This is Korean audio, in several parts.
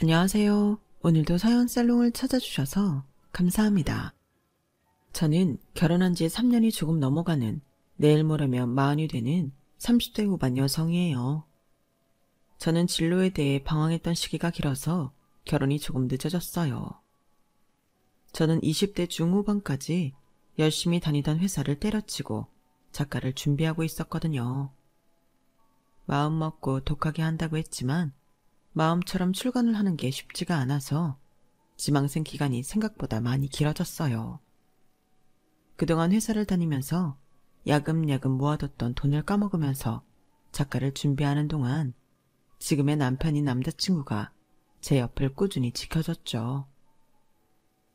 안녕하세요. 오늘도 사연 살롱을 찾아주셔서 감사합니다. 저는 결혼한 지 3년이 조금 넘어가는 내일 모레면 40이 되는 30대 후반 여성이에요. 저는 진로에 대해 방황했던 시기가 길어서 결혼이 조금 늦어졌어요. 저는 20대 중후반까지 열심히 다니던 회사를 때려치고 작가를 준비하고 있었거든요. 마음 먹고 독하게 한다고 했지만 마음처럼 출간을 하는 게 쉽지가 않아서 지망생 기간이 생각보다 많이 길어졌어요. 그동안 회사를 다니면서 야금야금 모아뒀던 돈을 까먹으면서 작가를 준비하는 동안 지금의 남편인 남자친구가 제 옆을 꾸준히 지켜줬죠.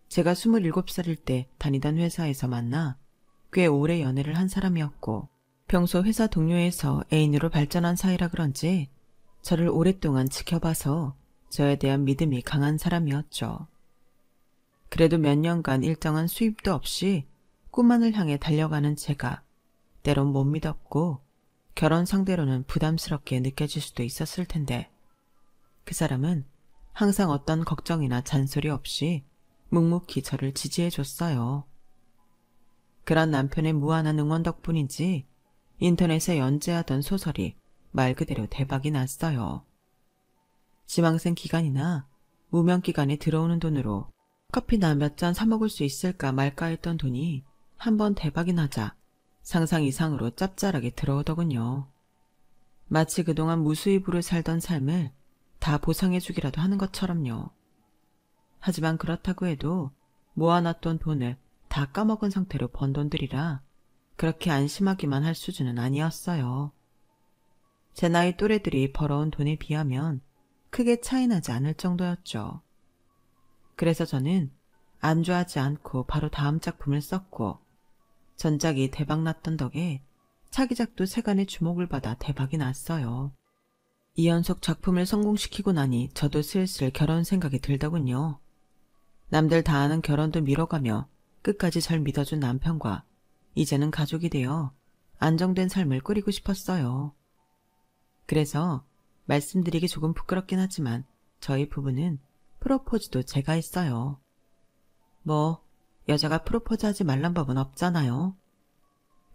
제가 27살일 때 다니던 회사에서 만나 꽤 오래 연애를 한 사람이었고 평소 회사 동료에서 애인으로 발전한 사이라 그런지 저를 오랫동안 지켜봐서 저에 대한 믿음이 강한 사람이었죠. 그래도 몇 년간 일정한 수입도 없이 꿈만을 향해 달려가는 제가 때론 못 믿었고 결혼 상대로는 부담스럽게 느껴질 수도 있었을 텐데 그 사람은 항상 어떤 걱정이나 잔소리 없이 묵묵히 저를 지지해줬어요. 그런 남편의 무한한 응원 덕분인지 인터넷에 연재하던 소설이 말 그대로 대박이 났어요. 지망생 기간이나 무명 기간에 들어오는 돈으로 커피나 몇 잔 사 먹을 수 있을까 말까 했던 돈이 한번 대박이 나자 상상 이상으로 짭짤하게 들어오더군요. 마치 그동안 무수입으로 살던 삶을 다 보상해주기라도 하는 것처럼요. 하지만 그렇다고 해도 모아놨던 돈을 다 까먹은 상태로 번 돈들이라 그렇게 안심하기만 할 수준은 아니었어요. 제 나이 또래들이 벌어온 돈에 비하면 크게 차이나지 않을 정도였죠. 그래서 저는 안주하지 않고 바로 다음 작품을 썼고 전작이 대박났던 덕에 차기작도 세간의 주목을 받아 대박이 났어요. 2연속 작품을 성공시키고 나니 저도 슬슬 결혼 생각이 들더군요. 남들 다 아는 결혼도 미뤄가며 끝까지 절 믿어준 남편과 이제는 가족이 되어 안정된 삶을 꾸리고 싶었어요. 그래서 말씀드리기 조금 부끄럽긴 하지만 저희 부부는 프로포즈도 제가 했어요. 뭐 여자가 프로포즈하지 말란 법은 없잖아요.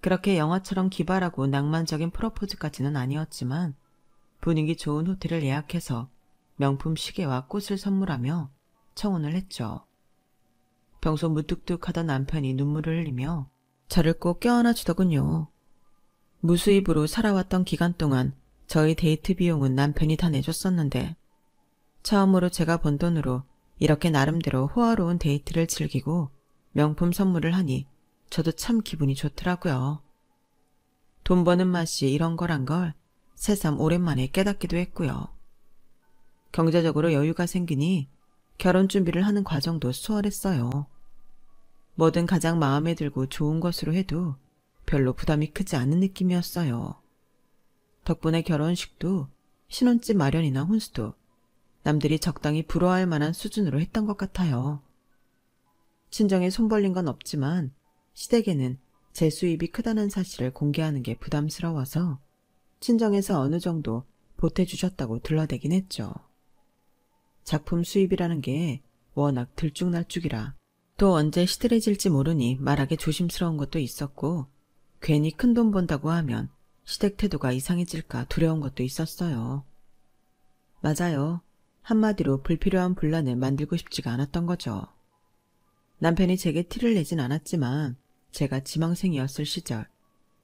그렇게 영화처럼 기발하고 낭만적인 프로포즈까지는 아니었지만 분위기 좋은 호텔을 예약해서 명품 시계와 꽃을 선물하며 청혼을 했죠. 평소 무뚝뚝하던 남편이 눈물을 흘리며 저를 꼭 껴안아 주더군요. 무수입으로 살아왔던 기간 동안 저희 데이트 비용은 남편이 다 내줬었는데 처음으로 제가 번 돈으로 이렇게 나름대로 호화로운 데이트를 즐기고 명품 선물을 하니 저도 참 기분이 좋더라고요. 돈 버는 맛이 이런 거란 걸 새삼 오랜만에 깨닫기도 했고요. 경제적으로 여유가 생기니 결혼 준비를 하는 과정도 수월했어요. 뭐든 가장 마음에 들고 좋은 것으로 해도 별로 부담이 크지 않은 느낌이었어요. 덕분에 결혼식도 신혼집 마련이나 혼수도 남들이 적당히 부러워할 만한 수준으로 했던 것 같아요. 친정에 손 벌린 건 없지만 시댁에는 제 수입이 크다는 사실을 공개하는 게 부담스러워서 친정에서 어느 정도 보태주셨다고 둘러대긴 했죠. 작품 수입이라는 게 워낙 들쭉날쭉이라 또 언제 시들해질지 모르니 말하기 조심스러운 것도 있었고 괜히 큰돈 번다고 하면 시댁 태도가 이상해질까 두려운 것도 있었어요. 맞아요. 한마디로 불필요한 분란을 만들고 싶지가 않았던 거죠. 남편이 제게 티를 내진 않았지만 제가 지망생이었을 시절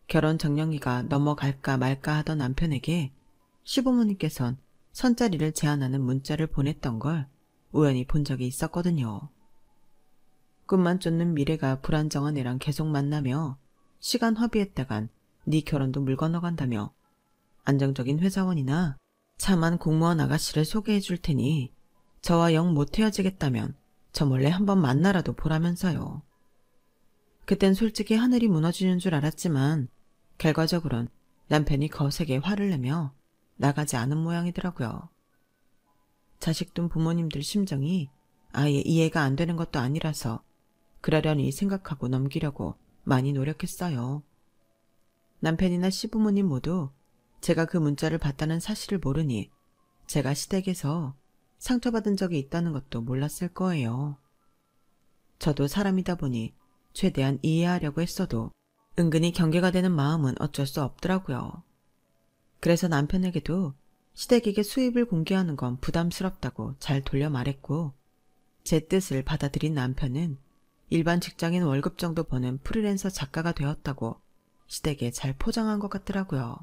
결혼 적령기가 넘어갈까 말까 하던 남편에게 시부모님께선 선자리를 제안하는 문자를 보냈던 걸 우연히 본 적이 있었거든요. 꿈만 쫓는 미래가 불안정한 애랑 계속 만나며 시간 허비했다간 네 결혼도 물 건너간다며 안정적인 회사원이나 참한 공무원 아가씨를 소개해 줄 테니 저와 영 못 헤어지겠다면 저 몰래 한번 만나라도 보라면서요. 그땐 솔직히 하늘이 무너지는 줄 알았지만 결과적으론 남편이 거세게 화를 내며 나가지 않은 모양이더라고요. 자식 둔 부모님들 심정이 아예 이해가 안 되는 것도 아니라서 그러려니 생각하고 넘기려고 많이 노력했어요. 남편이나 시부모님 모두 제가 그 문자를 봤다는 사실을 모르니 제가 시댁에서 상처받은 적이 있다는 것도 몰랐을 거예요. 저도 사람이다 보니 최대한 이해하려고 했어도 은근히 경계가 되는 마음은 어쩔 수 없더라고요. 그래서 남편에게도 시댁에게 수입을 공개하는 건 부담스럽다고 잘 돌려 말했고, 제 뜻을 받아들인 남편은 일반 직장인 월급 정도 버는 프리랜서 작가가 되었다고 시댁에 잘 포장한 것 같더라고요.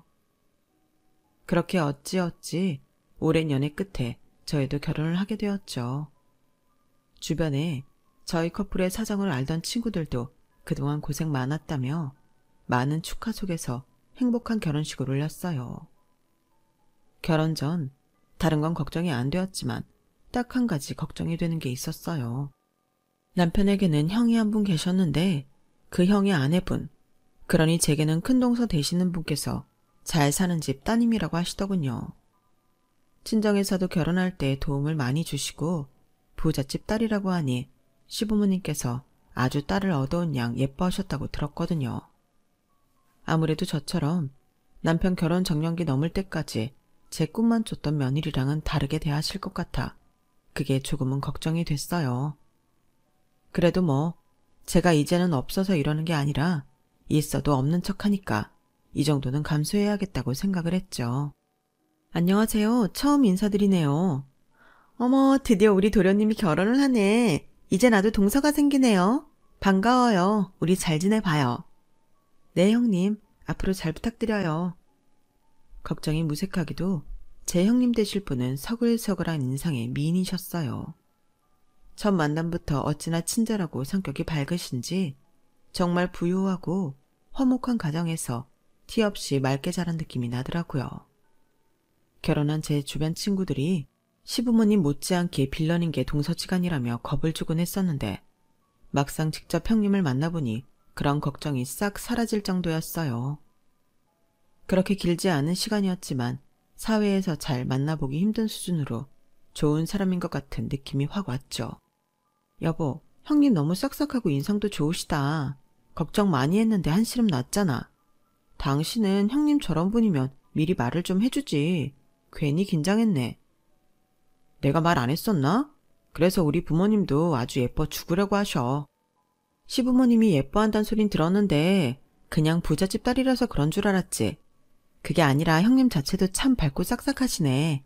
그렇게 어찌어찌 오랜 연애 끝에 저희도 결혼을 하게 되었죠. 주변에 저희 커플의 사정을 알던 친구들도 그동안 고생 많았다며 많은 축하 속에서 행복한 결혼식을 올렸어요. 결혼 전 다른 건 걱정이 안 되었지만 딱 한 가지 걱정이 되는 게 있었어요. 남편에게는 형이 한 분 계셨는데 그 형의 아내분, 그러니 제게는 큰 동서 되시는 분께서 잘 사는 집 따님이라고 하시더군요. 친정에서도 결혼할 때 도움을 많이 주시고 부잣집 딸이라고 하니 시부모님께서 아주 딸을 얻어온 양 예뻐하셨다고 들었거든요. 아무래도 저처럼 남편 결혼 정년기 넘을 때까지 제 꿈만 쫓던 며느리랑은 다르게 대하실 것 같아 그게 조금은 걱정이 됐어요. 그래도 뭐 제가 이제는 없어서 이러는 게 아니라 있어도 없는 척하니까 이 정도는 감수해야겠다고 생각을 했죠. 안녕하세요. 처음 인사드리네요. 어머, 드디어 우리 도련님이 결혼을 하네. 이제 나도 동서가 생기네요. 반가워요. 우리 잘 지내봐요. 네, 형님. 앞으로 잘 부탁드려요. 걱정이 무색하기도 제 형님 되실 분은 서글서글한 인상의 미인이셨어요. 첫 만남부터 어찌나 친절하고 성격이 밝으신지 정말 부유하고 화목한 가정에서 티 없이 맑게 자란 느낌이 나더라고요. 결혼한 제 주변 친구들이 시부모님 못지않게 빌런인 게 동서지간이라며 겁을 주곤 했었는데 막상 직접 형님을 만나보니 그런 걱정이 싹 사라질 정도였어요. 그렇게 길지 않은 시간이었지만 사회에서 잘 만나보기 힘든 수준으로 좋은 사람인 것 같은 느낌이 확 왔죠. 여보, 형님 너무 싹싹하고 인상도 좋으시다. 걱정 많이 했는데 한시름 났잖아. 당신은 형님 저런 분이면 미리 말을 좀 해주지. 괜히 긴장했네. 내가 말 안 했었나? 그래서 우리 부모님도 아주 예뻐 죽으려고 하셔. 시부모님이 예뻐한다는 소린 들었는데 그냥 부잣집 딸이라서 그런 줄 알았지. 그게 아니라 형님 자체도 참 밝고 싹싹하시네.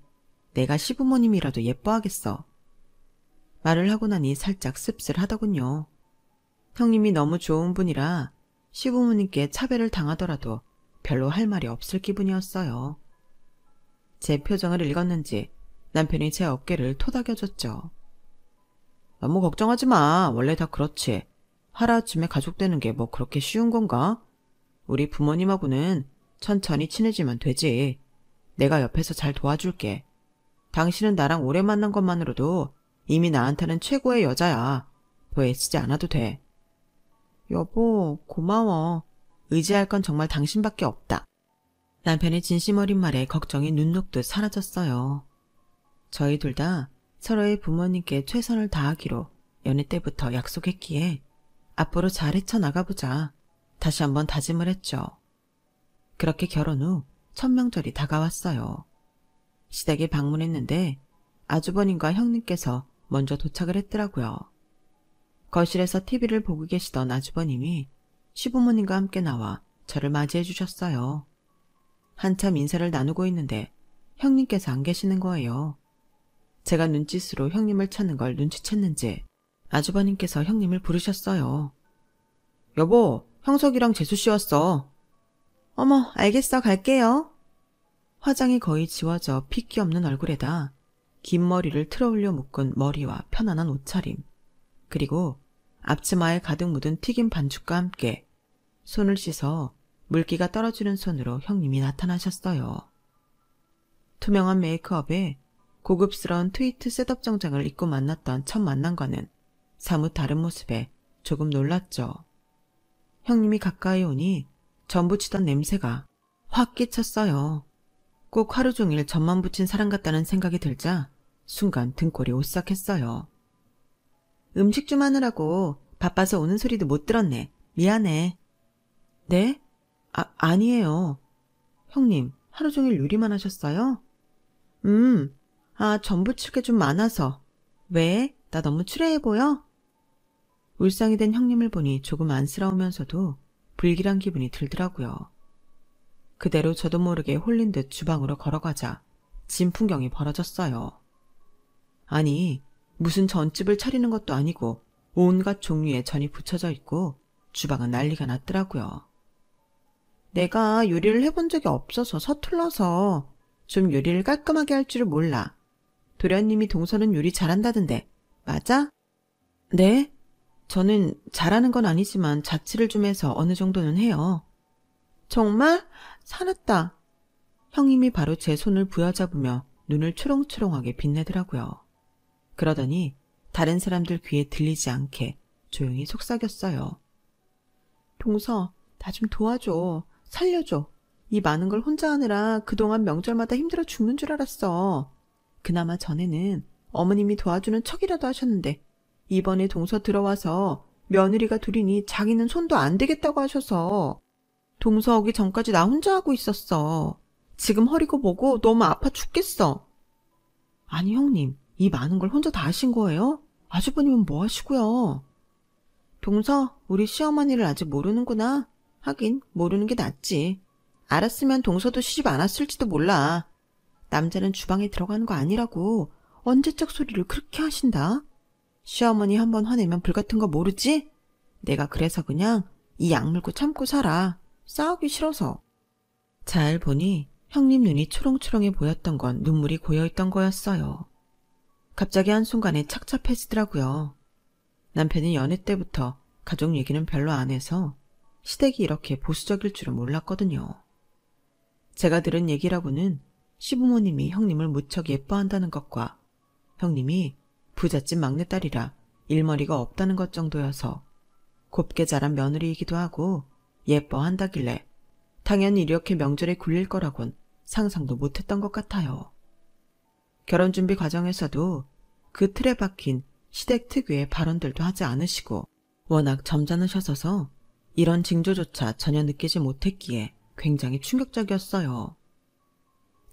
내가 시부모님이라도 예뻐하겠어. 말을 하고 나니 살짝 씁쓸하더군요. 형님이 너무 좋은 분이라 시부모님께 차별을 당하더라도 별로 할 말이 없을 기분이었어요. 제 표정을 읽었는지 남편이 제 어깨를 토닥여줬죠. 너무 걱정하지 마. 원래 다 그렇지. 하루아침에 가족 되는 게 뭐 그렇게 쉬운 건가? 우리 부모님하고는 천천히 친해지면 되지. 내가 옆에서 잘 도와줄게. 당신은 나랑 오래 만난 것만으로도 이미 나한테는 최고의 여자야. 더 애쓰지 않아도 돼. 여보, 고마워. 의지할 건 정말 당신밖에 없다. 남편의 진심 어린 말에 걱정이 눈 녹듯 사라졌어요. 저희 둘 다 서로의 부모님께 최선을 다하기로 연애 때부터 약속했기에 앞으로 잘 헤쳐나가보자 다시 한번 다짐을 했죠. 그렇게 결혼 후 첫 명절이 다가왔어요. 시댁에 방문했는데 아주버님과 형님께서 먼저 도착을 했더라고요. 거실에서 TV를 보고 계시던 아주버님이 시부모님과 함께 나와 저를 맞이해 주셨어요. 한참 인사를 나누고 있는데 형님께서 안 계시는 거예요. 제가 눈짓으로 형님을 찾는 걸 눈치챘는지 아주버님께서 형님을 부르셨어요. 여보, 형석이랑 재수씨 왔어. 어머, 알겠어, 갈게요. 화장이 거의 지워져 핏기 없는 얼굴에다 긴 머리를 틀어올려 묶은 머리와 편안한 옷차림, 그리고 앞치마에 가득 묻은 튀김 반죽과 함께 손을 씻어 물기가 떨어지는 손으로 형님이 나타나셨어요. 투명한 메이크업에 고급스러운 트위트 셋업 정장을 입고 만났던 첫 만남과는 사뭇 다른 모습에 조금 놀랐죠. 형님이 가까이 오니 전 부치던 냄새가 확 끼쳤어요. 꼭 하루 종일 전만 부친 사람 같다는 생각이 들자 순간 등골이 오싹했어요. 음식 좀 하느라고 바빠서 오는 소리도 못 들었네. 미안해. 네? 아니에요. 형님, 하루 종일 요리만 하셨어요? 아, 전 부칠 게 좀 많아서. 왜? 나 너무 추레해 보여? 울상이 된 형님을 보니 조금 안쓰러우면서도 불길한 기분이 들더라고요. 그대로 저도 모르게 홀린 듯 주방으로 걸어가자 진풍경이 벌어졌어요. 아니, 무슨 전집을 차리는 것도 아니고 온갖 종류의 전이 붙여져 있고 주방은 난리가 났더라고요. 내가 요리를 해본 적이 없어서 서툴러서 좀 요리를 깔끔하게 할 줄을 몰라. 도련님이 동서는 요리 잘한다던데 맞아? 네? 저는 잘하는 건 아니지만 자취를 좀 해서 어느 정도는 해요. 정말? 살았다. 형님이 바로 제 손을 부여잡으며 눈을 초롱초롱하게 빛내더라고요. 그러더니 다른 사람들 귀에 들리지 않게 조용히 속삭였어요. 동서, 나 좀 도와줘. 살려줘. 이 많은 걸 혼자 하느라 그동안 명절마다 힘들어 죽는 줄 알았어. 그나마 전에는 어머님이 도와주는 척이라도 하셨는데 이번에 동서 들어와서 며느리가 둘이니 자기는 손도 안 대겠다고 하셔서 동서 오기 전까지 나 혼자 하고 있었어. 지금 허리고 뭐고 너무 아파 죽겠어. 아니 형님, 이 많은 걸 혼자 다 하신 거예요? 아주버님은 뭐 하시고요? 동서, 우리 시어머니를 아직 모르는구나. 하긴 모르는 게 낫지. 알았으면 동서도 시집 안 왔을지도 몰라. 남자는 주방에 들어가는 거 아니라고 언제적 소리를 그렇게 하신다. 시어머니 한번 화내면 불같은 거 모르지? 내가 그래서 그냥 이 약물고 참고 살아. 싸우기 싫어서. 잘 보니 형님 눈이 초롱초롱해 보였던 건 눈물이 고여있던 거였어요. 갑자기 한순간에 착잡해지더라고요. 남편이 연애 때부터 가족 얘기는 별로 안 해서 시댁이 이렇게 보수적일 줄은 몰랐거든요. 제가 들은 얘기라고는 시부모님이 형님을 무척 예뻐한다는 것과 형님이 부잣집 막내딸이라 일머리가 없다는 것 정도여서 곱게 자란 며느리이기도 하고 예뻐한다길래 당연히 이렇게 명절에 굴릴 거라곤 상상도 못했던 것 같아요. 결혼준비 과정에서도 그 틀에 박힌 시댁 특유의 발언들도 하지 않으시고 워낙 점잖으셔서 이런 징조조차 전혀 느끼지 못했기에 굉장히 충격적이었어요.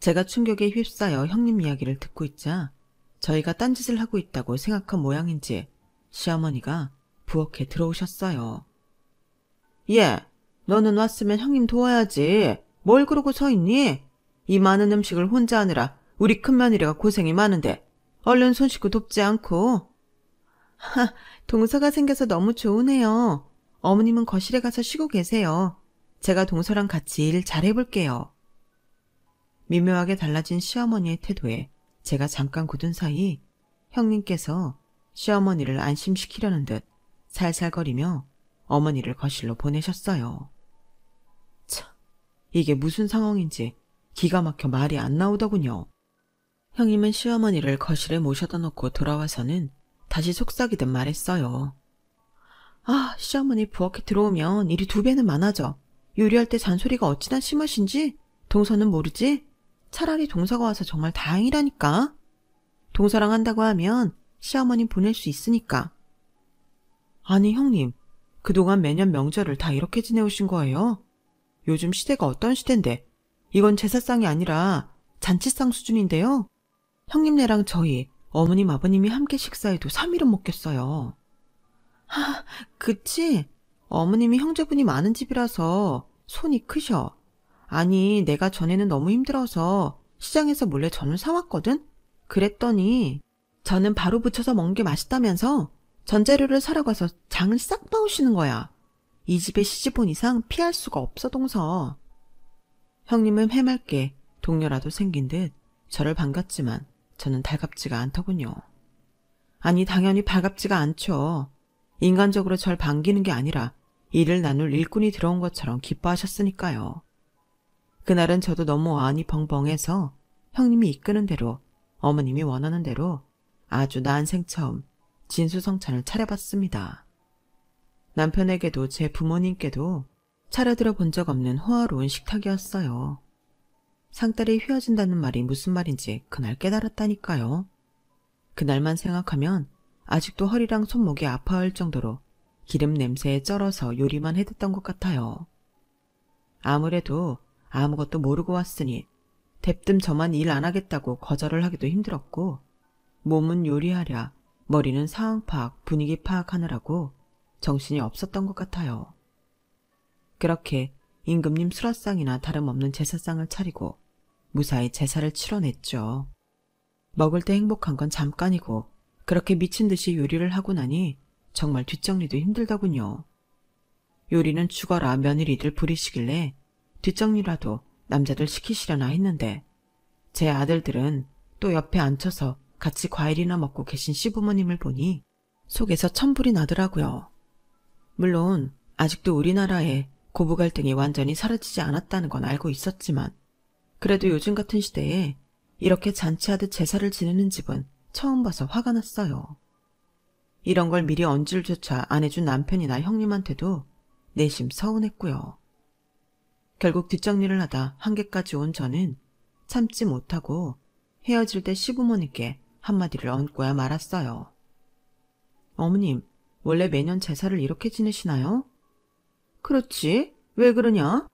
제가 충격에 휩싸여 형님 이야기를 듣고 있자 저희가 딴짓을 하고 있다고 생각한 모양인지 시어머니가 부엌에 들어오셨어요. 예, 너는 왔으면 형님 도와야지. 뭘 그러고 서 있니? 이 많은 음식을 혼자 하느라 우리 큰며느리가 고생이 많은데 얼른 손 씻고 돕지 않고. 하, 동서가 생겨서 너무 좋으네요. 어머님은 거실에 가서 쉬고 계세요. 제가 동서랑 같이 일 잘해볼게요. 미묘하게 달라진 시어머니의 태도에 제가 잠깐 굳은 사이 형님께서 시어머니를 안심시키려는 듯 살살거리며 어머니를 거실로 보내셨어요. 참, 이게 무슨 상황인지 기가 막혀 말이 안 나오더군요. 형님은 시어머니를 거실에 모셔다 놓고 돌아와서는 다시 속삭이듯 말했어요. 아, 시어머니 부엌에 들어오면 일이 2배는 많아져. 요리할 때 잔소리가 어찌나 심하신지 동서는 모르지? 차라리 동서가 와서 정말 다행이라니까. 동서랑 한다고 하면 시어머니 보낼 수 있으니까. 아니 형님, 그동안 매년 명절을 다 이렇게 지내오신 거예요? 요즘 시대가 어떤 시대인데 이건 제사상이 아니라 잔치상 수준인데요. 형님네랑 저희 어머님 아버님이 함께 식사해도 3일은 먹겠어요. 하, 그치? 어머님이 형제분이 많은 집이라서 손이 크셔. 아니, 내가 전에는 너무 힘들어서 시장에서 몰래 전을 사왔거든? 그랬더니 저는 바로 부쳐서 먹는 게 맛있다면서 전재료를 사러 가서 장을 싹 봐오시는 거야. 이 집에 시집온 이상 피할 수가 없어, 동서. 형님은 해맑게 동료라도 생긴 듯 저를 반겼지만 저는 달갑지가 않더군요. 아니, 당연히 반갑지가 않죠. 인간적으로 절 반기는 게 아니라 일을 나눌 일꾼이 들어온 것처럼 기뻐하셨으니까요. 그날은 저도 너무 안이 벙벙해서 형님이 이끄는 대로 어머님이 원하는 대로 아주 난생 처음 진수성찬을 차려봤습니다. 남편에게도 제 부모님께도 차려들어 본 적 없는 호화로운 식탁이었어요. 상다리 휘어진다는 말이 무슨 말인지 그날 깨달았다니까요. 그날만 생각하면 아직도 허리랑 손목이 아파할 정도로 기름 냄새에 쩔어서 요리만 해댔던 것 같아요. 아무래도 아무것도 모르고 왔으니 대뜸 저만 일 안 하겠다고 거절을 하기도 힘들었고, 몸은 요리하랴 머리는 상황 파악, 분위기 파악하느라고 정신이 없었던 것 같아요. 그렇게 임금님 수라상이나 다름없는 제사상을 차리고 무사히 제사를 치러냈죠. 먹을 때 행복한 건 잠깐이고 그렇게 미친 듯이 요리를 하고 나니 정말 뒷정리도 힘들더군요. 요리는 죽어라 며느리들 부리시길래 뒷정리라도 남자들 시키시려나 했는데 제 아들들은 또 옆에 앉혀서 같이 과일이나 먹고 계신 시부모님을 보니 속에서 천불이 나더라고요. 물론 아직도 우리나라에 고부 갈등이 완전히 사라지지 않았다는 건 알고 있었지만 그래도 요즘 같은 시대에 이렇게 잔치하듯 제사를 지내는 집은 처음 봐서 화가 났어요. 이런 걸 미리 언질조차 안 해준 남편이나 형님한테도 내심 서운했고요. 결국 뒷정리를 하다 한계까지 온 저는 참지 못하고 헤어질 때 시부모님께 한마디를 얹고야 말았어요. 어머님, 원래 매년 제사를 이렇게 지내시나요? 그렇지. 왜 그러냐?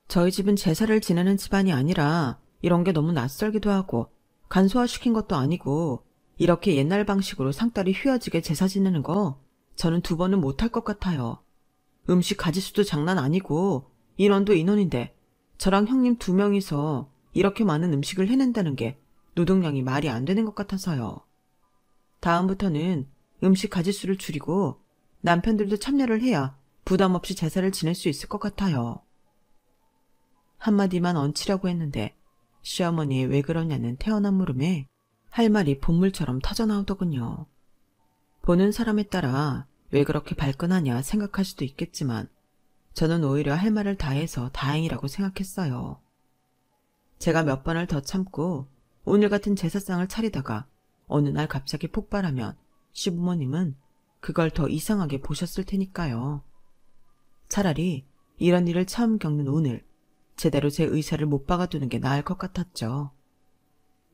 저희 집은 제사를 지내는 집안이 아니라 이런 게 너무 낯설기도 하고 간소화시킨 것도 아니고 이렇게 옛날 방식으로 상다리 휘어지게 제사 지내는 거 저는 2번은 못할 것 같아요. 음식 가짓수도 장난 아니고 인원도 인원인데 저랑 형님 2명이서 이렇게 많은 음식을 해낸다는 게 노동량이 말이 안 되는 것 같아서요. 다음부터는 음식 가짓수를 줄이고 남편들도 참여를 해야 부담 없이 제사를 지낼 수 있을 것 같아요. 한마디만 얹히려고 했는데 시어머니의 왜 그러냐는 태어난 물음에 할 말이 본물처럼 터져나오더군요. 보는 사람에 따라 왜 그렇게 발끈하냐 생각할 수도 있겠지만 저는 오히려 할 말을 다해서 다행이라고 생각했어요. 제가 몇 번을 더 참고 오늘 같은 제사상을 차리다가 어느 날 갑자기 폭발하면 시부모님은 그걸 더 이상하게 보셨을 테니까요. 차라리 이런 일을 처음 겪는 오늘 제대로 제 의사를 못 박아두는 게 나을 것 같았죠.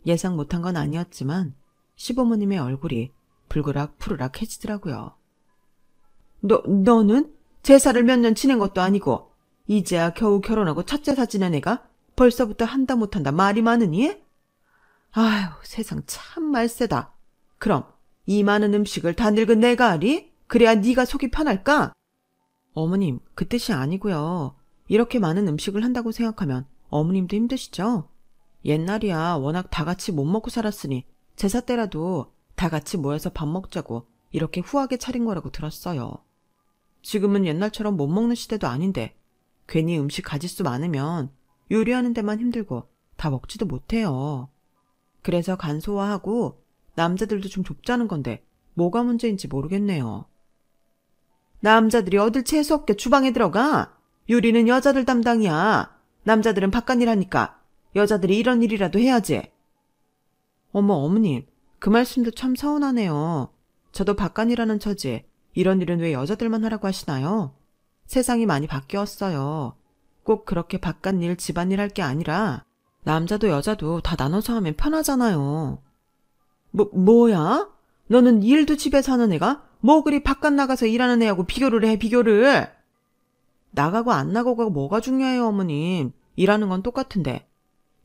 예상 못한 건 아니었지만 시부모님의 얼굴이 불그락 푸르락 해지더라고요. 너는 제사를 몇 년 지낸 것도 아니고 이제야 겨우 결혼하고 첫 제사 지낸 애가 벌써부터 한다 못한다 말이 많으니? 아휴, 세상 참 말세다. 그럼 이 많은 음식을 다 늙은 내가 하리? 그래야 네가 속이 편할까? 어머님, 그 뜻이 아니고요. 이렇게 많은 음식을 한다고 생각하면 어머님도 힘드시죠? 옛날이야 워낙 다 같이 못 먹고 살았으니 제사 때라도 다 같이 모여서 밥 먹자고 이렇게 후하게 차린 거라고 들었어요. 지금은 옛날처럼 못 먹는 시대도 아닌데 괜히 음식 가짓수 많으면 요리하는 데만 힘들고 다 먹지도 못해요. 그래서 간소화하고 남자들도 좀 좁자는 건데 뭐가 문제인지 모르겠네요. 남자들이 어딜 재수없게 주방에 들어가? 요리는 여자들 담당이야. 남자들은 바깥일 하니까 여자들이 이런 일이라도 해야지. 어머님, 그 말씀도 참 서운하네요. 저도 바깥일하는 처지에 이런 일은 왜 여자들만 하라고 하시나요? 세상이 많이 바뀌었어요. 꼭 그렇게 바깥일, 집안일 할 게 아니라 남자도 여자도 다 나눠서 하면 편하잖아요. 뭐야? 너는 일도 집에서 하는 애가 뭐 그리 바깥 나가서 일하는 애하고 비교를 해, 비교를. 나가고 안 나가고가 뭐가 중요해요, 어머님. 일하는 건 똑같은데.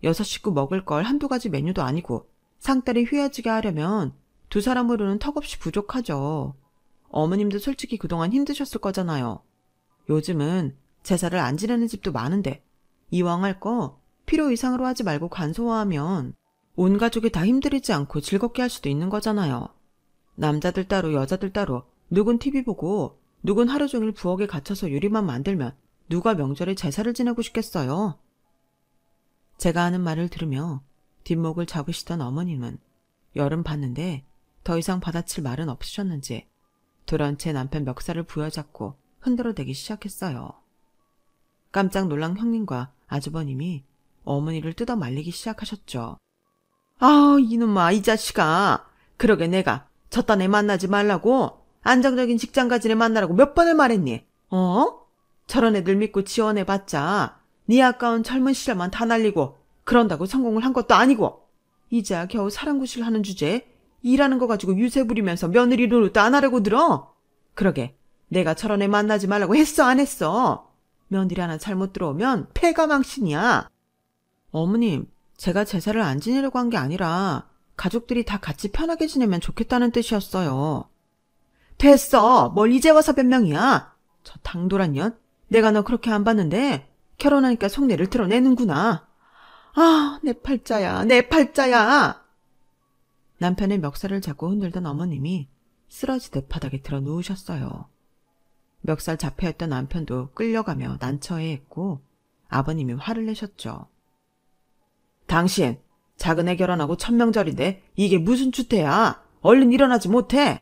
6식구 먹을 걸 한두 가지 메뉴도 아니고 상다리 휘어지게 하려면 2사람으로는 턱없이 부족하죠. 어머님도 솔직히 그동안 힘드셨을 거잖아요. 요즘은 제사를 안 지내는 집도 많은데 이왕 할 거 필요 이상으로 하지 말고 간소화하면 온 가족이 다 힘들이지 않고 즐겁게 할 수도 있는 거잖아요. 남자들 따로 여자들 따로 누군 TV 보고 누군 하루 종일 부엌에 갇혀서 요리만 만들면 누가 명절에 제사를 지내고 싶겠어요. 제가 하는 말을 들으며 뒷목을 잡으시던 어머님은 여름 봤는데 더 이상 받아칠 말은 없으셨는지 돌아온 제 남편 멱살을 부여잡고 흔들어대기 시작했어요. 깜짝 놀란 형님과 아주버님이 어머니를 뜯어 말리기 시작하셨죠. 아, 이놈아, 이 자식아. 그러게 내가 저딴 애 만나지 말라고 안정적인 직장 가진 애 만나라고 몇 번을 말했니? 저런 애들 믿고 지원해봤자 네 아까운 젊은 시절만 다 날리고 그런다고 성공을 한 것도 아니고 이제야 겨우 사랑구실 하는 주제에 일하는 거 가지고 유세 부리면서 며느리 노릇도 안 하려고 들어? 그러게 내가 저런 애 만나지 말라고 했어, 안 했어? 며느리 하나 잘못 들어오면 패가 망신이야. 어머님, 제가 제사를 안 지내려고 한 게 아니라 가족들이 다 같이 편하게 지내면 좋겠다는 뜻이었어요. 됐어. 뭘 이제 와서 변명이야. 저 당돌한 년. 내가 너 그렇게 안 봤는데 결혼하니까 속내를 드러내는구나. 아, 내 팔자야. 내 팔자야. 남편의 멱살을 잡고 흔들던 어머님이 쓰러지듯 바닥에 들어 누우셨어요. 멱살 잡혀있던 남편도 끌려가며 난처해했고 아버님이 화를 내셨죠. 당신, 작은 애 결혼하고 천명절인데 이게 무슨 추태야? 얼른 일어나지 못해?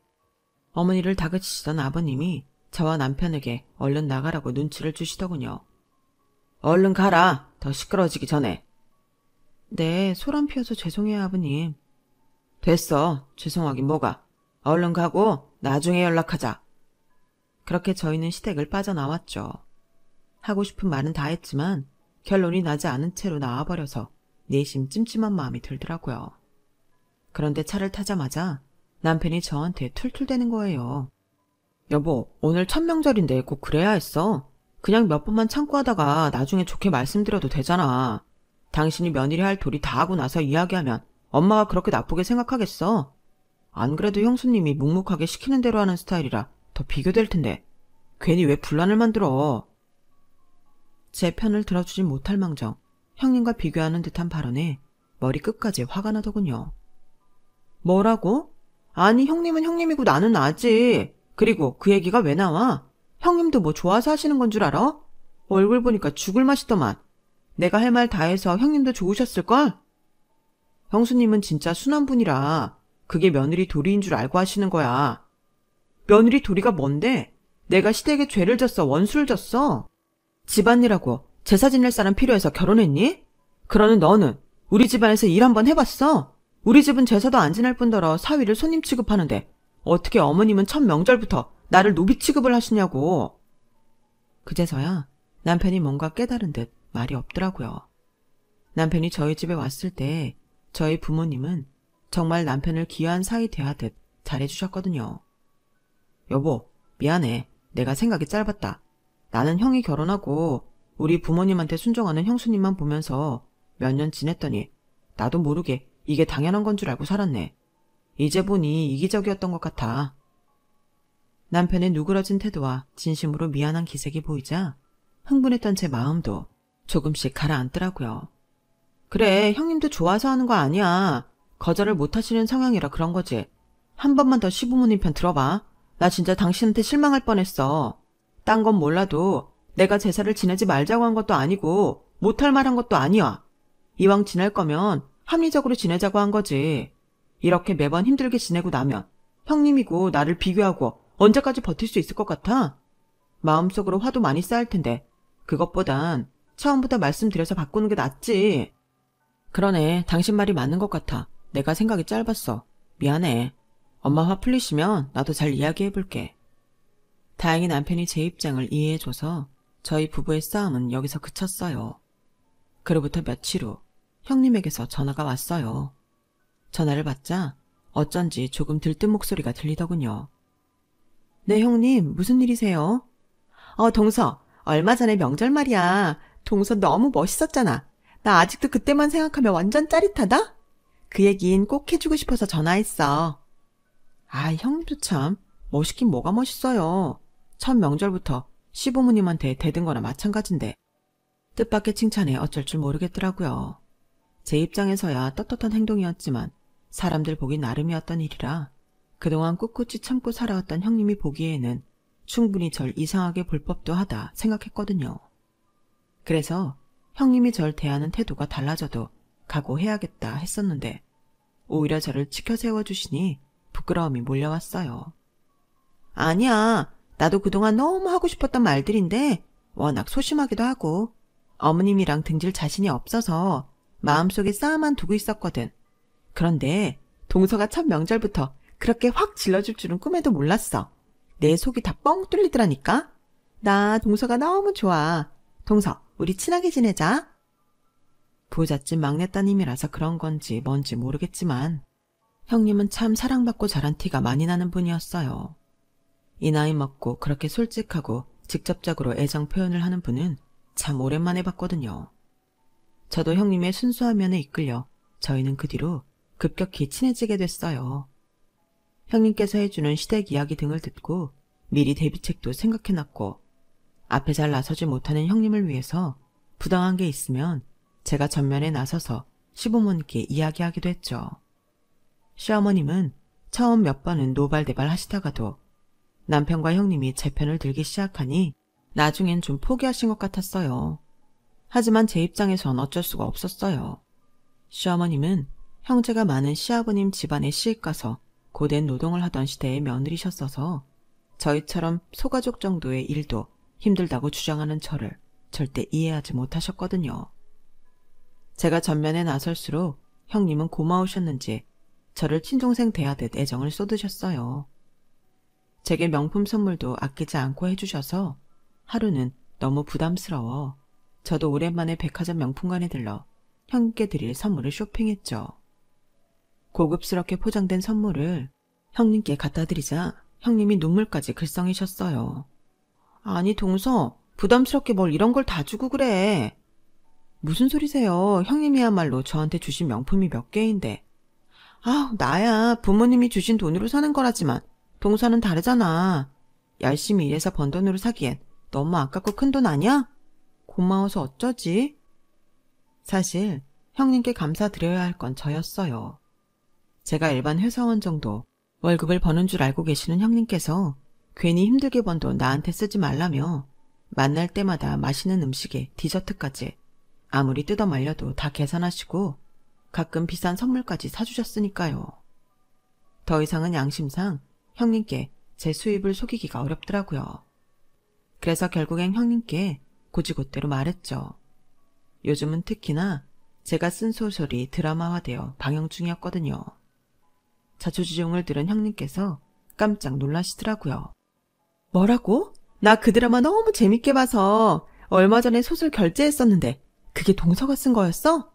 어머니를 다그치시던 아버님이 저와 남편에게 얼른 나가라고 눈치를 주시더군요. 얼른 가라. 더 시끄러워지기 전에. 네, 소란 피워서 죄송해요, 아버님. 됐어. 죄송하긴 뭐가. 얼른 가고 나중에 연락하자. 그렇게 저희는 시댁을 빠져나왔죠. 하고 싶은 말은 다 했지만 결론이 나지 않은 채로 나와버려서 내심 찜찜한 마음이 들더라고요. 그런데 차를 타자마자 남편이 저한테 툴툴대는 거예요. 여보, 오늘 천명절인데 꼭 그래야 했어. 그냥 몇 번만 참고 하다가 나중에 좋게 말씀드려도 되잖아. 당신이 며느리 할 도리 다 하고 나서 이야기하면 엄마가 그렇게 나쁘게 생각하겠어. 안 그래도 형수님이 묵묵하게 시키는 대로 하는 스타일이라 더 비교될 텐데 괜히 왜 분란을 만들어. 제 편을 들어주지 못할 망정 형님과 비교하는 듯한 발언에 머리 끝까지 화가 나더군요. 뭐라고? 아니, 형님은 형님이고 나는 나지. 그리고 그 얘기가 왜 나와? 형님도 뭐 좋아서 하시는 건 줄 알아? 얼굴 보니까 죽을 맛이더만. 내가 할 말 다 해서 형님도 좋으셨을걸? 형수님은 진짜 순한 분이라 그게 며느리 도리인 줄 알고 하시는 거야. 며느리 도리가 뭔데? 내가 시댁에 죄를 졌어, 원수를 졌어? 집안일하고 제사 지낼 사람 필요해서 결혼했니? 그러는 너는 우리 집안에서 일 한번 해봤어? 우리 집은 제사도 안 지낼 뿐더러 사위를 손님 취급하는데 어떻게 어머님은 첫 명절부터 나를 노비 취급을 하시냐고. 그제서야 남편이 뭔가 깨달은 듯 말이 없더라고요. 남편이 저희 집에 왔을 때 저희 부모님은 정말 남편을 귀한 사이 대하듯 잘해주셨거든요. 여보, 미안해. 내가 생각이 짧았다. 나는 형이 결혼하고 우리 부모님한테 순종하는 형수님만 보면서 몇 년 지냈더니 나도 모르게 이게 당연한 건 줄 알고 살았네. 이제 보니 이기적이었던 것 같아. 남편의 누그러진 태도와 진심으로 미안한 기색이 보이자 흥분했던 제 마음도 조금씩 가라앉더라고요. 그래, 형님도 좋아서 하는 거 아니야. 거절을 못하시는 성향이라 그런 거지. 한 번만 더 시부모님 편 들어봐. 나 진짜 당신한테 실망할 뻔했어. 딴 건 몰라도 내가 제사를 지내지 말자고 한 것도 아니고 못할 말 한 것도 아니야. 이왕 지낼 거면 합리적으로 지내자고 한 거지. 이렇게 매번 힘들게 지내고 나면 형님이고 나를 비교하고 언제까지 버틸 수 있을 것 같아? 마음속으로 화도 많이 쌓일 텐데 그것보단 처음부터 말씀드려서 바꾸는 게 낫지. 그러네, 당신 말이 맞는 것 같아. 내가 생각이 짧았어. 미안해. 엄마 화 풀리시면 나도 잘 이야기해볼게. 다행히 남편이 제 입장을 이해해줘서 저희 부부의 싸움은 여기서 그쳤어요. 그로부터 며칠 후 형님에게서 전화가 왔어요. 전화를 받자 어쩐지 조금 들뜬 목소리가 들리더군요. 네, 형님, 무슨 일이세요? 동서, 얼마 전에 명절 말이야. 동서 너무 멋있었잖아. 나 아직도 그때만 생각하면 완전 짜릿하다? 그 얘긴 꼭 해주고 싶어서 전화했어. 아, 형님도 참 멋있긴 뭐가 멋있어요. 첫 명절부터 시부모님한테 대든 거나 마찬가지인데. 뜻밖의 칭찬에 어쩔 줄 모르겠더라고요. 제 입장에서야 떳떳한 행동이었지만 사람들 보기 나름이었던 일이라 그동안 꿋꿋이 참고 살아왔던 형님이 보기에는 충분히 절 이상하게 볼 법도 하다 생각했거든요. 그래서 형님이 절 대하는 태도가 달라져도 각오해야겠다 했었는데 오히려 저를 치켜 세워주시니 부끄러움이 몰려왔어요. 아니야, 나도 그동안 너무 하고 싶었던 말들인데 워낙 소심하기도 하고 어머님이랑 등질 자신이 없어서 마음속에 쌓아만 두고 있었거든. 그런데 동서가 첫 명절부터 그렇게 확 질러줄 줄은 꿈에도 몰랐어. 내 속이 다 뻥 뚫리더라니까. 나 동서가 너무 좋아. 동서, 우리 친하게 지내자. 부잣집 막내따님이라서 그런 건지 뭔지 모르겠지만 형님은 참 사랑받고 자란 티가 많이 나는 분이었어요. 이 나이 먹고 그렇게 솔직하고 직접적으로 애정 표현을 하는 분은 참 오랜만에 봤거든요. 저도 형님의 순수한 면에 이끌려 저희는 그 뒤로 급격히 친해지게 됐어요. 형님께서 해주는 시댁 이야기 등을 듣고 미리 대비책도 생각해놨고 앞에 잘 나서지 못하는 형님을 위해서 부당한 게 있으면 제가 전면에 나서서 시부모님께 이야기하기도 했죠. 시어머님은 처음 몇 번은 노발대발 하시다가도 남편과 형님이 제 편을 들기 시작하니 나중엔 좀 포기하신 것 같았어요. 하지만 제 입장에선 어쩔 수가 없었어요. 시어머님은 형제가 많은 시아버님 집안에 시집가서 고된 노동을 하던 시대의 며느리셨어서 저희처럼 소가족 정도의 일도 힘들다고 주장하는 저를 절대 이해하지 못하셨거든요. 제가 전면에 나설수록 형님은 고마우셨는지 저를 친동생 대하듯 애정을 쏟으셨어요. 제게 명품 선물도 아끼지 않고 해주셔서 하루는 너무 부담스러워 저도 오랜만에 백화점 명품관에 들러 형님께 드릴 선물을 쇼핑했죠. 고급스럽게 포장된 선물을 형님께 갖다 드리자 형님이 눈물까지 글썽이셨어요. 아니 동서, 부담스럽게 뭘 이런 걸 다 주고 그래. 무슨 소리세요. 형님이야말로 저한테 주신 명품이 몇 개인데. 아, 나야 부모님이 주신 돈으로 사는 거라지만 동서는 다르잖아. 열심히 일해서 번 돈으로 사기엔 너무 아깝고 큰 돈 아니야? 고마워서 어쩌지? 사실 형님께 감사드려야 할 건 저였어요. 제가 일반 회사원 정도 월급을 버는 줄 알고 계시는 형님께서 괜히 힘들게 번 돈 나한테 쓰지 말라며 만날 때마다 맛있는 음식에 디저트까지 아무리 뜯어 말려도 다 계산하시고 가끔 비싼 선물까지 사주셨으니까요. 더 이상은 양심상 형님께 제 수입을 속이기가 어렵더라고요. 그래서 결국엔 형님께 고지고대로 말했죠. 요즘은 특히나 제가 쓴 소설이 드라마화되어 방영 중이었거든요. 자초지종을 들은 형님께서 깜짝 놀라시더라고요. 뭐라고? 나 그 드라마 너무 재밌게 봐서 얼마 전에 소설 결제했었는데 그게 동서가 쓴 거였어?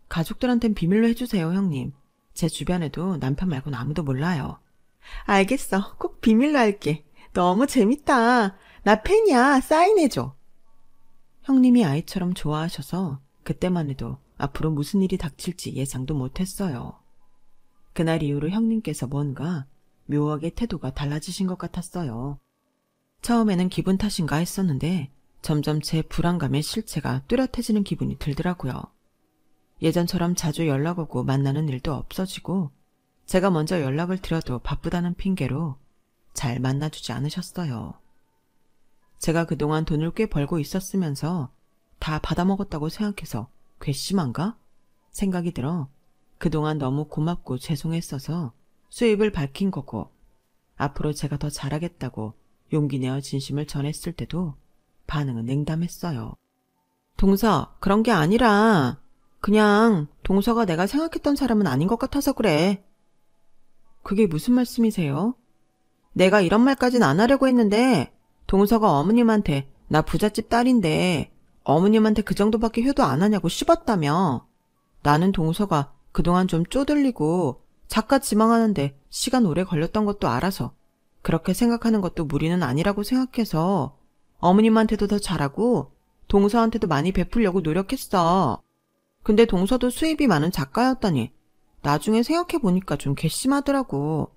가족들한텐 비밀로 해주세요, 형님. 제 주변에도 남편 말고는 아무도 몰라요. 알겠어. 꼭 비밀로 할게. 너무 재밌다. 나 팬이야. 사인해줘. 형님이 아이처럼 좋아하셔서 그때만 해도 앞으로 무슨 일이 닥칠지 예상도 못했어요. 그날 이후로 형님께서 뭔가 묘하게 태도가 달라지신 것 같았어요. 처음에는 기분 탓인가 했었는데 점점 제 불안감의 실체가 뚜렷해지는 기분이 들더라고요. 예전처럼 자주 연락 오고 만나는 일도 없어지고 제가 먼저 연락을 드려도 바쁘다는 핑계로 잘 만나주지 않으셨어요. 제가 그동안 돈을 꽤 벌고 있었으면서 다 받아먹었다고 생각해서 괘씸한가? 생각이 들어 그동안 너무 고맙고 죄송했어서 수입을 밝힌 거고 앞으로 제가 더 잘하겠다고 용기 내어 진심을 전했을 때도 반응은 냉담했어요. 동서, 그런 게 아니라 그냥 동서가 내가 생각했던 사람은 아닌 것 같아서 그래. 그게 무슨 말씀이세요? 내가 이런 말까진 안 하려고 했는데 동서가 어머님한테 나 부잣집 딸인데 어머님한테 그 정도밖에 효도 안 하냐고 씹었다며. 나는 동서가 그동안 좀 쪼들리고 작가 지망하는데 시간 오래 걸렸던 것도 알아서 그렇게 생각하는 것도 무리는 아니라고 생각해서 어머님한테도 더 잘하고 동서한테도 많이 베풀려고 노력했어. 근데 동서도 수입이 많은 작가였다니 나중에 생각해보니까 좀 괘씸하더라고.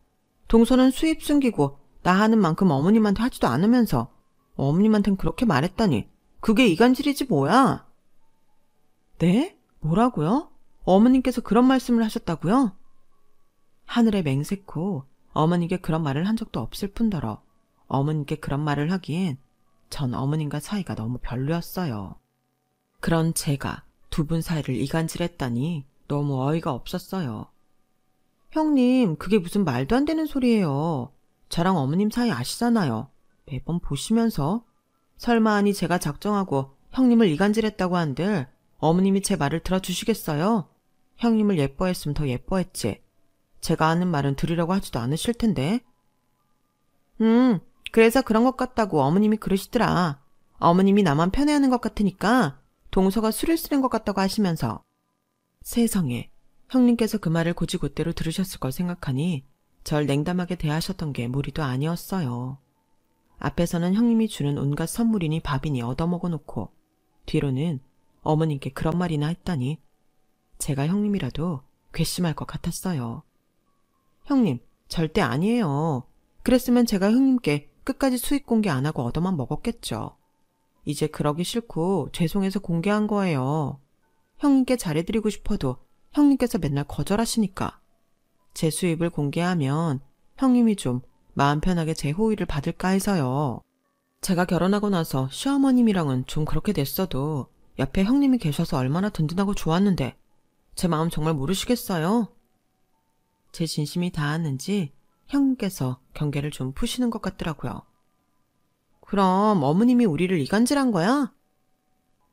동서는 수입 숨기고 나 하는 만큼 어머님한테 하지도 않으면서 어머님한텐 그렇게 말했다니 그게 이간질이지 뭐야. 네? 뭐라고요? 어머님께서 그런 말씀을 하셨다고요? 하늘에 맹세코 어머니께 그런 말을 한 적도 없을 뿐더러 어머님께 그런 말을 하기엔 전 어머님과 사이가 너무 별로였어요. 그런 제가 두 분 사이를 이간질했다니 너무 어이가 없었어요. 형님, 그게 무슨 말도 안 되는 소리예요. 저랑 어머님 사이 아시잖아요. 매번 보시면서. 설마하니 제가 작정하고 형님을 이간질했다고 한들 어머님이 제 말을 들어주시겠어요? 형님을 예뻐했으면 더 예뻐했지. 제가 하는 말은 들으려고 하지도 않으실 텐데. 그래서 그런 것 같다고 어머님이 그러시더라. 어머님이 나만 편애하는 것 같으니까 동서가 술을 쓰는 것 같다고 하시면서. 세상에, 형님께서 그 말을 곧이곧대로 들으셨을 걸 생각하니 절 냉담하게 대하셨던 게 무리도 아니었어요. 앞에서는 형님이 주는 온갖 선물이니 밥이니 얻어먹어 놓고 뒤로는 어머님께 그런 말이나 했다니 제가 형님이라도 괘씸할 것 같았어요. 형님, 절대 아니에요. 그랬으면 제가 형님께 끝까지 수익 공개 안 하고 얻어만 먹었겠죠. 이제 그러기 싫고 죄송해서 공개한 거예요. 형님께 잘해드리고 싶어도 형님께서 맨날 거절하시니까. 제 수입을 공개하면 형님이 좀 마음 편하게 제 호의를 받을까 해서요. 제가 결혼하고 나서 시어머님이랑은 좀 그렇게 됐어도 옆에 형님이 계셔서 얼마나 든든하고 좋았는데 제 마음 정말 모르시겠어요? 제 진심이 닿았는지 형님께서 경계를 좀 푸시는 것 같더라고요. 그럼 어머님이 우리를 이간질한 거야?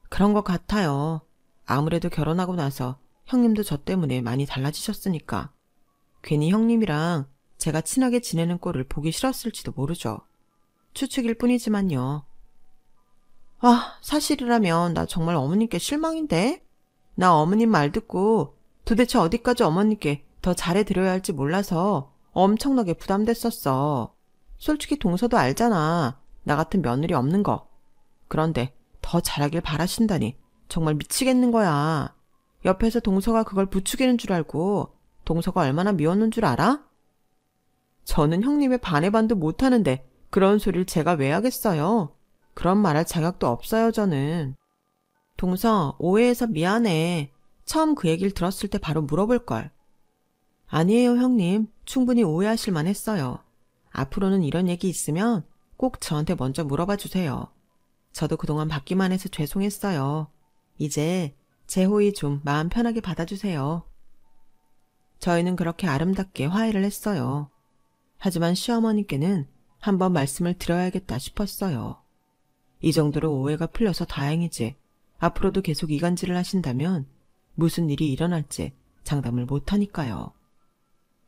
그런 것 같아요. 아무래도 결혼하고 나서 형님도 저 때문에 많이 달라지셨으니까. 괜히 형님이랑 제가 친하게 지내는 꼴을 보기 싫었을지도 모르죠. 추측일 뿐이지만요. 아, 사실이라면 나 정말 어머님께 실망인데? 나 어머님 말 듣고 도대체 어디까지 어머님께 더 잘해드려야 할지 몰라서 엄청나게 부담됐었어. 솔직히 동서도 알잖아. 나 같은 며느리 없는 거. 그런데 더 잘하길 바라신다니 정말 미치겠는 거야. 옆에서 동서가 그걸 부추기는 줄 알고 동서가 얼마나 미웠는 줄 알아? 저는 형님의 반의 반도 못하는데 그런 소리를 제가 왜 하겠어요? 그런 말할 자격도 없어요, 저는. 동서, 오해해서 미안해. 처음 그 얘기를 들었을 때 바로 물어볼걸. 아니에요, 형님. 충분히 오해하실 만했어요. 앞으로는 이런 얘기 있으면 꼭 저한테 먼저 물어봐 주세요. 저도 그동안 받기만 해서 죄송했어요. 이제 제 호의 좀 마음 편하게 받아주세요. 저희는 그렇게 아름답게 화해를 했어요. 하지만 시어머니께는 한번 말씀을 드려야겠다 싶었어요. 이 정도로 오해가 풀려서 다행이지 앞으로도 계속 이간질을 하신다면 무슨 일이 일어날지 장담을 못하니까요.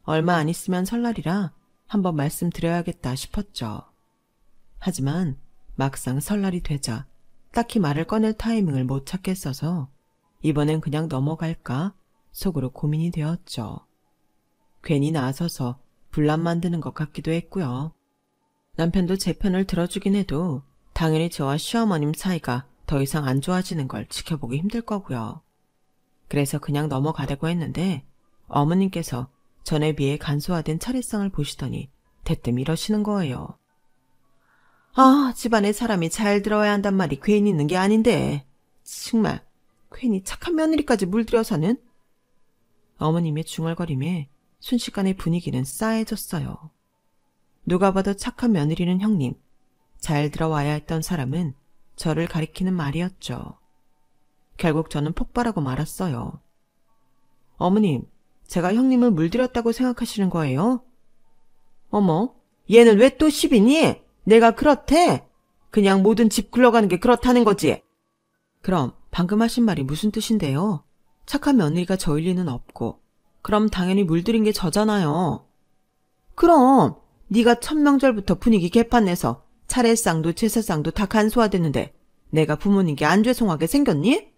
얼마 안 있으면 설날이라 한번 말씀드려야겠다 싶었죠. 하지만 막상 설날이 되자 딱히 말을 꺼낼 타이밍을 못 찾겠어서 이번엔 그냥 넘어갈까 속으로 고민이 되었죠. 괜히 나서서 분란 만드는 것 같기도 했고요. 남편도 제 편을 들어주긴 해도 당연히 저와 시어머님 사이가 더 이상 안 좋아지는 걸 지켜보기 힘들 거고요. 그래서 그냥 넘어가려고 했는데 어머님께서 전에 비해 간소화된 차례상을 보시더니 대뜸 이러시는 거예요. 아, 집안에 사람이 잘 들어야 한단 말이 괜히 있는 게 아닌데 정말 괜히 착한 며느리까지 물들여서는. 어머님의 중얼거림에 순식간에 분위기는 싸해졌어요. 누가 봐도 착한 며느리는 형님, 잘 들어와야 했던 사람은 저를 가리키는 말이었죠. 결국 저는 폭발하고 말았어요. 어머님, 제가 형님을 물들였다고 생각하시는 거예요? 어머, 얘는 왜 또 시비니? 내가 그렇대? 그냥 모든 집 굴러가는 게 그렇다는 거지. 그럼 방금 하신 말이 무슨 뜻인데요? 착한 며느리가 저일 리는 없고 그럼 당연히 물들인 게 저잖아요. 그럼 네가 천명절부터 분위기 개판내서 차례상도 제사상도 다 간소화됐는데 내가 부모님께 안 죄송하게 생겼니?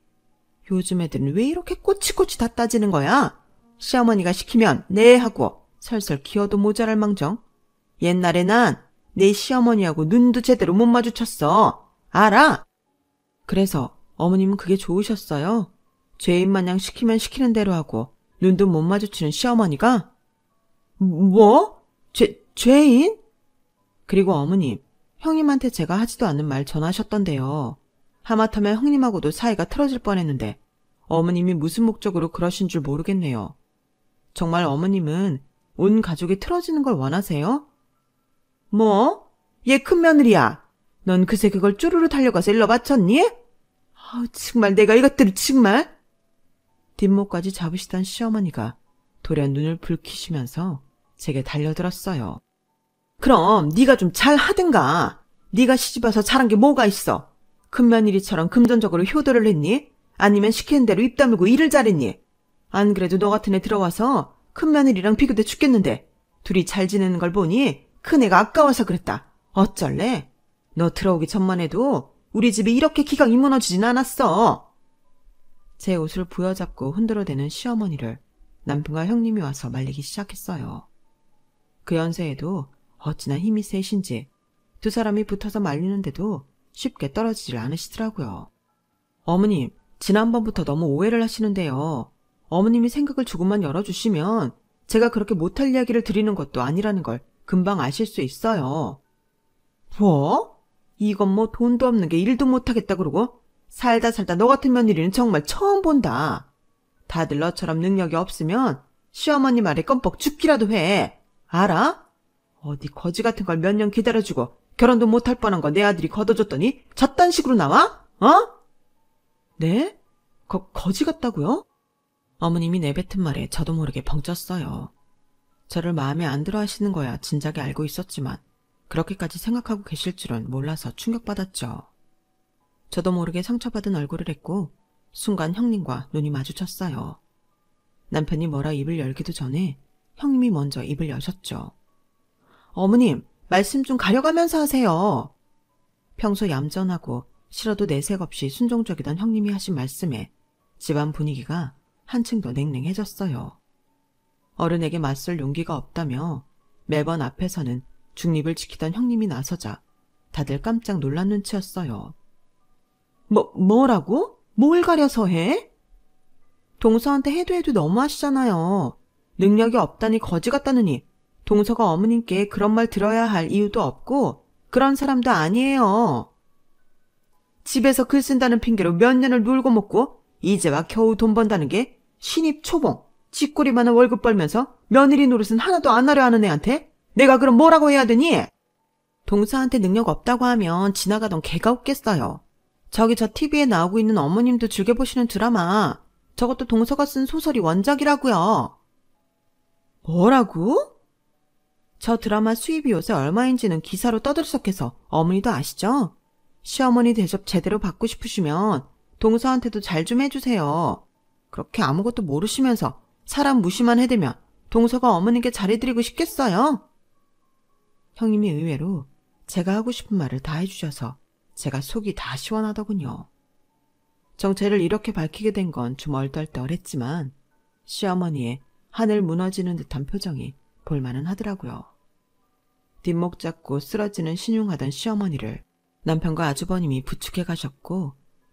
요즘 애들은 왜 이렇게 꼬치꼬치 다 따지는 거야? 시어머니가 시키면 네 하고 설설 기어도 모자랄 망정. 옛날에 난 내 시어머니하고 눈도 제대로 못 마주쳤어. 알아? 그래서 어머님은 그게 좋으셨어요? 죄인 마냥 시키면 시키는 대로 하고 눈도 못 마주치는 시어머니가? 뭐? 죄인? 그리고 어머님, 형님한테 제가 하지도 않는 말 전하셨던데요. 하마터면 형님하고도 사이가 틀어질 뻔했는데 어머님이 무슨 목적으로 그러신 줄 모르겠네요. 정말 어머님은 온 가족이 틀어지는 걸 원하세요? 뭐? 얘 큰며느리야. 넌 그새 그걸 쪼르르 달려가서 일러 바쳤니? 아우, 정말 내가 이것들을 정말. 뒷목까지 잡으시던 시어머니가 돌연 눈을 붉히시면서 제게 달려들었어요. 그럼 네가 좀 잘하든가. 네가 시집와서 잘한 게 뭐가 있어? 큰며느리처럼 금전적으로 효도를 했니? 아니면 시키는 대로 입 다물고 일을 잘했니? 안 그래도 너 같은 애 들어와서 큰며느리랑 비교돼 죽겠는데 둘이 잘 지내는 걸 보니 큰애가 아까워서 그랬다. 어쩔래? 너 들어오기 전만 해도 우리 집이 이렇게 기강이 무너지진 않았어. 제 옷을 부여잡고 흔들어대는 시어머니를 남편과 형님이 와서 말리기 시작했어요. 그 연세에도 어찌나 힘이 세신지 두 사람이 붙어서 말리는데도 쉽게 떨어지질 않으시더라고요. 어머님, 지난번부터 너무 오해를 하시는데요. 어머님이 생각을 조금만 열어주시면 제가 그렇게 못할 이야기를 드리는 것도 아니라는 걸 금방 아실 수 있어요. 뭐? 이건 뭐 돈도 없는 게 일도 못하겠다 그러고? 살다 너 같은 며느리는 정말 처음 본다. 다들 너처럼 능력이 없으면 시어머니 말에 껌뻑 죽기라도 해. 알아? 어디 거지 같은 걸 몇 년 기다려주고 결혼도 못할 뻔한 거 내 아들이 걷어줬더니 저딴 식으로 나와? 어? 네? 거지 같다고요? 어머님이 내뱉은 말에 저도 모르게 벙쪘어요. 저를 마음에 안 들어 하시는 거야 진작에 알고 있었지만 그렇게까지 생각하고 계실 줄은 몰라서 충격받았죠. 저도 모르게 상처받은 얼굴을 했고 순간 형님과 눈이 마주쳤어요. 남편이 뭐라 입을 열기도 전에 형님이 먼저 입을 여셨죠. 어머님, 말씀 좀 가려가면서 하세요. 평소 얌전하고 싫어도 내색 없이 순종적이던 형님이 하신 말씀에 집안 분위기가 한층 더 냉랭해졌어요. 어른에게 맞설 용기가 없다며 매번 앞에서는 중립을 지키던 형님이 나서자 다들 깜짝 놀란 눈치였어요. 뭐라고? 뭘 가려서 해? 동서한테 해도 너무하시잖아요. 능력이 없다니 거지 같다느니 동서가 어머님께 그런 말 들어야 할 이유도 없고 그런 사람도 아니에요. 집에서 글 쓴다는 핑계로 몇 년을 놀고 먹고 이제 와 겨우 돈 번다는 게 신입 초봉, 쥐꼬리 많은 월급 벌면서 며느리 노릇은 하나도 안 하려 하는 애한테 내가 그럼 뭐라고 해야 되니? 동서한테 능력 없다고 하면 지나가던 개가 웃겠어요. 저기 저 TV에 나오고 있는 어머님도 즐겨보시는 드라마 저것도 동서가 쓴 소설이 원작이라고요. 뭐라고? 저 드라마 수입이 요새 얼마인지는 기사로 떠들썩해서 어머니도 아시죠? 시어머니 대접 제대로 받고 싶으시면 동서한테도 잘 좀 해주세요. 그렇게 아무것도 모르시면서 사람 무시만 해대면 동서가 어머니께 잘해드리고 싶겠어요? 형님이 의외로 제가 하고 싶은 말을 다 해주셔서 제가 속이 다 시원하더군요. 정체를 이렇게 밝히게 된 건 좀 얼떨떨했지만 시어머니의 하늘 무너지는 듯한 표정이 볼만은 하더라고요. 뒷목 잡고 쓰러지는 신용하던 시어머니를 남편과 아주버님이 부축해 가셨고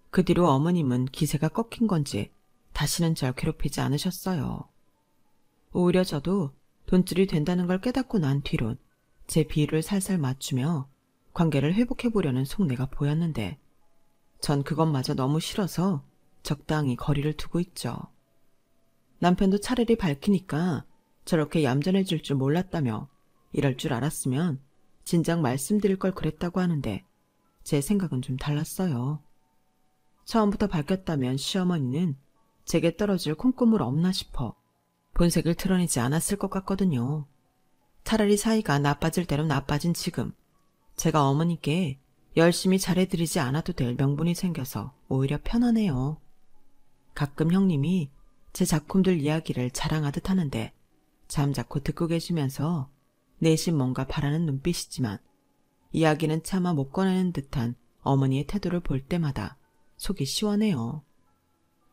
그 뒤로 어머님은 기세가 꺾인 건지 다시는 절 괴롭히지 않으셨어요. 오히려 저도 돈줄이 된다는 걸 깨닫고 난 뒤론 제 비위를 살살 맞추며 관계를 회복해보려는 속내가 보였는데 전 그것마저 너무 싫어서 적당히 거리를 두고 있죠. 남편도 차라리 밝히니까 저렇게 얌전해질 줄 몰랐다며 이럴 줄 알았으면 진작 말씀드릴 걸 그랬다고 하는데 제 생각은 좀 달랐어요. 처음부터 밝혔다면 시어머니는 제게 떨어질 콩고물 없나 싶어 본색을 드러내지 않았을 것 같거든요. 차라리 사이가 나빠질 대로 나빠진 지금 제가 어머니께 열심히 잘해드리지 않아도 될 명분이 생겨서 오히려 편하네요. 가끔 형님이 제 작품들 이야기를 자랑하듯 하는데 잠자코 듣고 계시면서 내심 뭔가 바라는 눈빛이지만 이야기는 차마 못 꺼내는 듯한 어머니의 태도를 볼 때마다 속이 시원해요.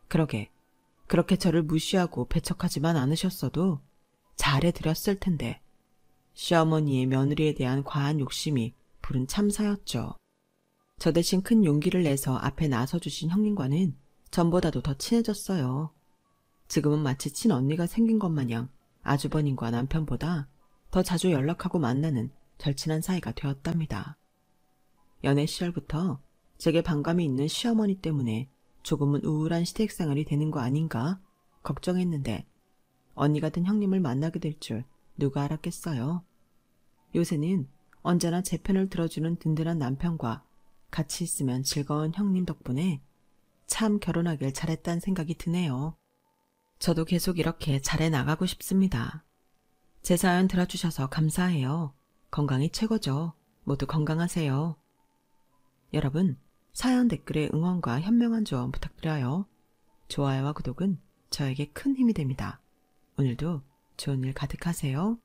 그렇게 저를 무시하고 배척하지만 않으셨어도 잘해드렸을 텐데 시어머니의 며느리에 대한 과한 욕심이 부른 참사였죠. 저 대신 큰 용기를 내서 앞에 나서주신 형님과는 전보다도 더 친해졌어요. 지금은 마치 친언니가 생긴 것 마냥 아주버님과 남편보다 더 자주 연락하고 만나는 절친한 사이가 되었답니다. 연애 시절부터 제게 반감이 있는 시어머니 때문에 조금은 우울한 시댁생활이 되는 거 아닌가 걱정했는데 언니 같은 형님을 만나게 될 줄 누가 알았겠어요. 요새는 언제나 제 편을 들어주는 든든한 남편과 같이 있으면 즐거운 형님 덕분에 참 결혼하길 잘했다는 생각이 드네요. 저도 계속 이렇게 잘해 나가고 싶습니다. 제 사연 들어주셔서 감사해요. 건강이 최고죠. 모두 건강하세요. 여러분, 사연 댓글에 응원과 현명한 조언 부탁드려요. 좋아요와 구독은 저에게 큰 힘이 됩니다. 오늘도 좋은 일 가득하세요.